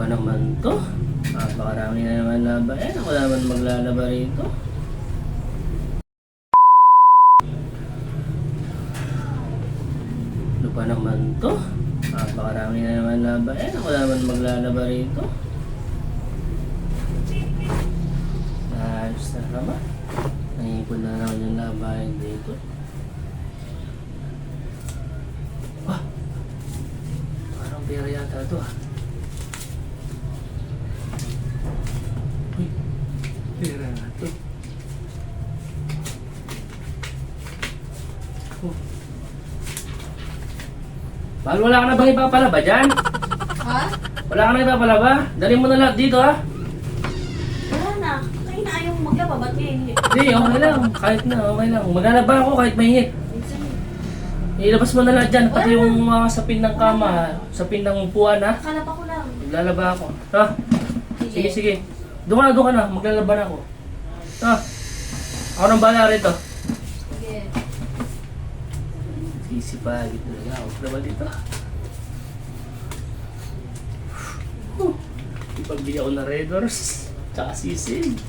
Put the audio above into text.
pa naman to? Napakarami na naman laba. Ako naman maglalaba rito. Ano pa naman to? Napakarami na naman laba. Ako naman maglalaba rito. Ayos na naman. Nangipon na naman yung labahin dito. Wah! Parang pera yata ito ah. Uy! Pera na ito. Oh. Mahal, wala ka na bang ipapalaba dyan? Ha? Wala ka na ipapalaba? Dali mo na lahat dito ah. Wala na. Kayo na ayaw maglaba. Ba't kayo hindi? Hindi, okay lang. Kahit na, okay lang. Maglalaba ako kahit mainit. Ilabas mo na lahat dyan, pati yung mga sapin ng kama, sapin ng upuan ha. Kalapa ko lang. Maglalaba ako. Ha? Sige, sige. Doon ka na. Maglalaba na ako. Ha? Ako nang bahala rito. Sige. Sisipagin talaga ako. Diba dito? Ipagbigay ako na Red Doors. Tsaka sisid.